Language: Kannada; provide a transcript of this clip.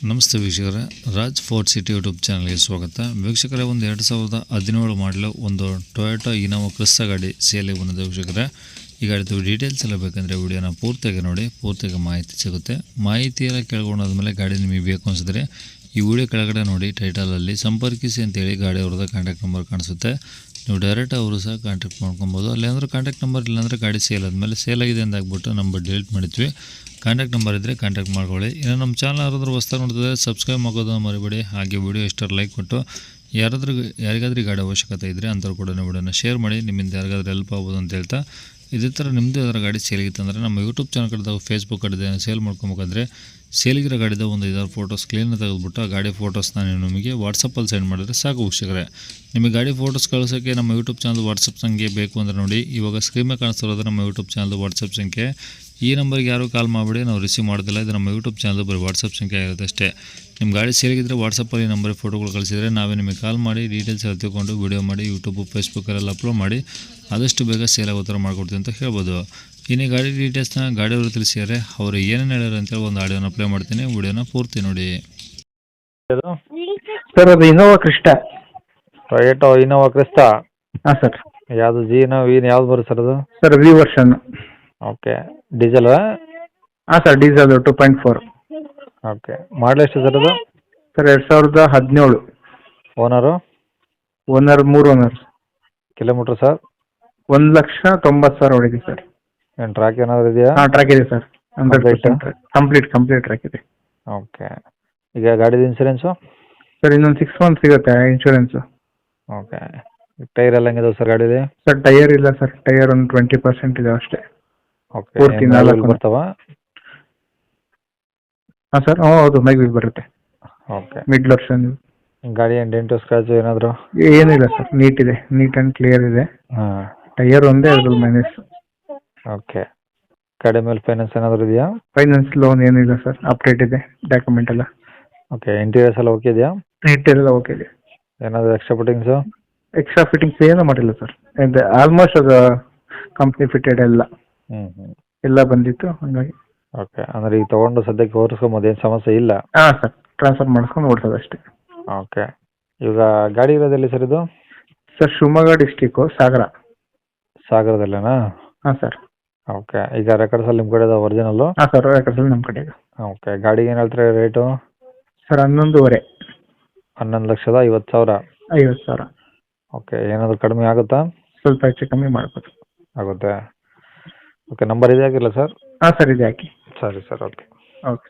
ನಮಸ್ತೆ ವೀಕ್ಷಕರೇ, ರಾಜ್ ಫೋರ್ಟ್ ಸಿಟಿ ಯೂಟ್ಯೂಬ್ ಚಾನಲ್ಗೆ ಸ್ವಾಗತ. ವೀಕ್ಷಕರೇ, ಒಂದು 2017 ಮಾಡಲು ಒಂದು ಟೊಯೋಟಾ ಇನೋವಾ ಕ್ರಿಸ್ಟಾ ಗಾಡಿ ಸೇಲಿಗೆ ಬಂದಿದೆ. ವೀಕ್ಷಕರೇ, ಈ ಗಾಡಿದು ಡೀಟೇಲ್ಸ್ ಎಲ್ಲ ಬೇಕಂದರೆ ವಿಡಿಯೋನ ಪೂರ್ತಿಯಾಗಿ ನೋಡಿ, ಪೂರ್ತಿಯಾಗಿ ಮಾಹಿತಿ ಸಿಗುತ್ತೆ. ಮಾಹಿತಿ ಎಲ್ಲ ಕೇಳ್ಕೊಂಡಾದ್ಮೇಲೆ ಗಾಡಿ ನಿಮಗೆ ಬೇಕು ಅನಿಸಿದ್ರೆ ಈ ವಿಡಿಯೋ ಕೆಳಗಡೆ ನೋಡಿ ಟೈಟಲಲ್ಲಿ ಸಂಪರ್ಕಿಸಿ ಅಂತೇಳಿ ಗಾಡಿ ಅವ್ರದ್ದು ಕಾಂಟ್ಯಾಕ್ಟ್ ನಂಬರ್ ಕಾಣಿಸುತ್ತೆ. ನೀವು ಡೈರೆಕ್ಟ್ ಅವರು ಸಹ ಕಾಂಟ್ಯಾಕ್ಟ್ ಮಾಡ್ಕೊಬೋದು. ಅಲ್ಲಿ ಅಂದ್ರೆ ಕಾಂಟ್ಯಾಕ್ಟ್ ನಂಬರ್ ಇಲ್ಲಾಂದರೆ ಗಾಡಿ ಸೇಲ್ ಆದಮೇಲೆ ಸೇಲ್ ಆಗಿದೆ ಅಂತ ಆಗ್ಬಿಟ್ಟು ನಂಬರ್ ಡಿಲೀಟ್ ಮಾಡಿದ್ವಿ. ಕಾಂಟ್ಯಾಕ್ಟ್ ನಂಬರ್ ಇದ್ದರೆ ಕಾಂಟ್ಯಾಕ್ಟ್ ಮಾಡ್ಕೊಳ್ಳಿ. ಇನ್ನು ನಮ್ಮ ಚಾನಲ್ ಯಾರಾದರೂ ಹೊಸ್ದಾಗಿ ನೋಡ್ತಿದ್ರೆ ಸಬ್ಸ್ಕ್ರೈಬ್ ಮಾಡೋದು ಮರಿಬೇಡಿ. ಹಾಗೆ ವಿಡಿಯೋ ಇಷ್ಟರ ಲೈಕ್ ಕೊಟ್ಟು ಯಾರಿಗಾದ್ರೂ ಈ ಗಾಡಿ ಅವಶ್ಯಕತೆ ಇದ್ದರೆ ಅಂಥವ್ರು ಕೂಡ ವಿಡಿಯೋನ ಶೇರ್ ಮಾಡಿ, ನಿಮ್ಮಿಂದ ಯಾರಿಗಾದ್ರೂ ಹೆಲ್ಪ್ ಆಗ್ಬೋದು ಅಂತ ಹೇಳ್ತಾ, ಇದೇ ಥರ ನಿಮ್ಮದು ಯಾವ್ದಾರು ಗಾಡಿ ಸೇಲಿಗಿತ್ತಂದರೆ ನಮ್ಮ ಯೂಟ್ಯೂಬ್ ಚಾನಲ್ ಕಡೆದಾಗ ಫೇಸ್ಬುಕ್ ಕಡೆ ಸೇಲ್ ಮಾಡ್ಕೊಬೇಕಾದ್ರೆ ಸೇಲಿಗಿರೋ ಗಾಡಿದ ಒಂದು 5 ಫೋಟೋಸ್ ಕ್ಲೀನಾಗಿ ತೆಗೆದುಬಿಟ್ಟು ಆ ಗಾಡಿ ಫೋಟೋಸ್ನ ನೀವು ನಮಗೆ ವಾಟ್ಸಪ್ಪಲ್ಲಿ ಸೆಂಡ್ ಮಾಡಿದ್ರೆ ಸಾಕು. ವೀಕ್ಷಕರೇ, ನಿಮಗೆ ಗಾಡಿ ಫೋಟೋಸ್ ಕಳಿಸೋಕ್ಕೆ ನಮ್ಮ ಯೂಟ್ಯೂಬ್ ಚಾನಲ್ ವಾಟ್ಸಪ್ ಸಂಖ್ಯೆ ಬೇಕು ಅಂದರೆ ನೋಡಿ, ಇವಾಗ ಸ್ಕ್ರೀನ್ ಮೇಲೆ ಕಾಣಿಸ್ತಿರೋದು ನಮ್ಮ ಯೂಟ್ಯೂಬ್ ಚಾನಲ್ ವಾಟ್ಸಪ್ ಸಂಖ್ಯೆ. ಈ ನಂಬರ್ಗೆ ಯಾರೂ ಕಾಲ್ ಮಾಡಿಬಿಡಿ, ನಾವು ರಿಸೀವ್ ಮಾಡೋದಿಲ್ಲ. ಇದು ನಮ್ಮ ಯೂಟ್ಯೂಬ್ ಚಾನಲ್ ಬರೀ ವಾಟ್ಸಪ್ ಸಂಖ್ಯೆ ಆಗಿರುತ್ತೆ ಅಷ್ಟೇ. ನಿಮ್ಮ ಗಾಡಿ ಸೇಲಿಗಿದ್ರೆ ವಾಟ್ಸಪ್ಪಲ್ಲಿ ನಂಬರ್ ಫೋಟೋಗಳು ಕಳಿಸಿದರೆ ನಾವೇ ನಿಮಗೆ ಕಾಲ್ ಮಾಡಿ ಡೀಟೇಲ್ಸ್ ಎಲ್ಲ ತಿಳ್ಕೊಂಡು ವಿಡಿಯೋ ಮಾಡಿ ಯೂಟ್ಯೂಬು ಫೇಸ್ಬುಕ್ಕಲ್ಲೆಲ್ಲ ಅಪ್ಲೋಡ್ ಮಾಡಿ ಆದಷ್ಟು ಬೇಗ ಸೇಲ್ ಆಗೋ ಥರ ಮಾಡ್ಕೊಡ್ತೀವಿ ಅಂತ ಹೇಳ್ಬೋದು. ಇನ್ನು ಗಾಡಿ ಡೀಟೇಲ್ಸ್ನ ಗಾಡಿಯವರು ತಿಳಿಸಿದರೆ ಅವರು ಏನೇನು ಹೇಳ್ಯಾರ ಅಂತೇಳಿ ಒಂದು ಆಡಿಯೋನ ಪ್ಲೇ ಮಾಡ್ತೀನಿ, ವಿಡಿಯೋನ ಪೂರ್ತಿ ನೋಡಿ. ಸರ್ ಅದು Innova Crysta. Toyota Innova Crysta. ಹಾಂ ಸರ್. ಯಾವುದು ಜೀನೋ ವೀನ್ ಯಾವ್ದು ಬರುತ್ತೆ ಸರ್ ಅದು? Sir V version. Okay, diesel? ಹಾಂ ಸರ್, ಡೀಸೆಲ್ 2.4. ಓಕೆ, ಮಾಡಲ್ ಎಷ್ಟು ಸರ್ ಅದು? Sir 2017. Owner? Owner 3 owner. Kilometre sir? 1,90,000 ಹೊಡಿದೆ ಸರ್. ಏನು ಟ್ರ್ಯಾಕ್ ಏನಾದರೂ ಇದೆಯಾ? ಹಾಂ, ಟ್ರ್ಯಾಕ್ ಇದೆ ಸರ್. 100% ಕಂಪ್ಲೀಟ್ ಟ್ರ್ಯಾಕ್ ಇದೆ. ಓಕೆ, ಈಗ ಗಾಡಿದು ಇನ್ಸೂರೆನ್ಸು? ಸರ್ ಇನ್ನೊಂದು 6 ಮಂತ್ ಸಿಗುತ್ತೆ ಇನ್ಶೂರೆನ್ಸು. ಓಕೆ, ಟೈರ್ ಎಲ್ಲ ಹೆಂಗಿದೆ ಸರ್ ಗಾಡಿದೆ? ಸರ್ ಟೈಯರ್ ಇಲ್ಲ ಸರ್, ಟೈಯರ್ ಒಂದು 20% ಇದೆ ಅಷ್ಟೇ. ಓಕೆ, ಪೂರ್ತಿ 4 ಬರ್ತಾವ? ಹಾಂ ಸರ್, ಹೌದು, ಮೈಗ್ ಬರುತ್ತೆ. Okay, mid version. ಗಾಡಿ ಏನು ಡೆಂಟು ಸ್ಕ್ರಾಚು ಏನಾದರೂ? ಏನಿಲ್ಲ ಸರ್, ನೀಟ್ ಇದೆ, ನೀಟ್ ಆ್ಯಂಡ್ ಕ್ಲಿಯರ್ ಇದೆ. ಹಾಂ, ಟೈಯರ್ ಒಂದೇ ಅದ್ರಲ್ಲಿ ಮೈನಸ್. ಓಕೆ, ಗಾಡಿ ಮೇಲೆ ಫೈನಾನ್ಸ್ ಏನಾದರೂ ಇದೆಯಾ? ಫೈನಾನ್ಸ್ ಲೋನ್ ಏನಿಲ್ಲ ಸರ್, ಅಪ್ಡೇಟ್ ಇದೆ ಡಾಕ್ಯುಮೆಂಟ್ ಎಲ್ಲ. ಓಕೆ, ಇಂಟೀರಿಯರ್ಸ್ ಎಲ್ಲ ಓಕೆ ಇದೆಯಾ? ಇಂಟೀರಿಯರ್ ಎಲ್ಲ ಓಕೆ ಇದೆ. ಏನಾದರೂ ಎಕ್ಸ್ಟ್ರಾ ಫಿಟ್ಟಿಂಗ್ಸು? ಎಕ್ಸ್ಟ್ರಾ ಫಿಟ್ಟಿಂಗ್ಸ್ ಏನೂ ಮಾಡಿಲ್ಲ ಸರ್. ಆಲ್ಮೋಸ್ಟ್ ಅದು ಕಂಪ್ನಿ ಫಿಟೆಡ್ ಎಲ್ಲ ಎಲ್ಲ ಬಂದಿತ್ತು, ಹಾಗಾಗಿ. ಓಕೆ, ಅಂದರೆ ಈಗ ತೊಗೊಂಡು ಸದ್ಯಕ್ಕೆ ಓಡಿಸ್ಕೊಂಬೋದು, ಏನು ಸಮಸ್ಯೆ ಇಲ್ಲ? ಹಾಂ ಸರ್, ಟ್ರಾನ್ಸ್ಫರ್ ಮಾಡಿಸ್ಕೊಂಡು ಓಡಿಸೋದು ಅಷ್ಟೇ. ಓಕೆ, ಈಗ ಗಾಡಿ ಇರೋದೆಲ್ಲಿ ಸರ್ ಇದು? ಸರ್ ಶಿವಮೊಗ್ಗ ಡಿಸ್ಟಿಕ್ಕು, ಸಾಗರದಲ್ಲೇನಾ? ಹಾಂ ಸರ್. ಓಕೆ, ಈಗ ರೆಕಾರ್ಡ್ಸಲ್ಲಿ ನಿಮ್ಮ ಕಡೆ ಒರಿಜಿನಲ್ಲು? ಹಾಂ ಸರ್, ರೆಕಾರ್ಡ್ಸಲ್ಲಿ ನಮ್ಮ ಕಡೆ ಇದೆ. ಓಕೆ, ಗಾಡಿಗೆ ಏನು ಹೇಳ್ತಾರೆ ರೇಟು? ಸರ್ 11.5. 11,50,000? 50,000. ಓಕೆ, ಏನಾದರೂ ಕಡಿಮೆ ಆಗುತ್ತಾ? ಸ್ವಲ್ಪ ಹೆಚ್ಚು ಕಮ್ಮಿ ಮಾಡ್ಬೋದು. ಆಗುತ್ತೆ. ಓಕೆ, ನಂಬರ್ ಇದೆ ಹಾಕಿಲ್ಲ ಸರ್? ಹಾಂ ಸರ್, ಇದೆ ಹಾಕಿ. ಸರಿ ಸರ್, ಓಕೆ. ಓಕೆ.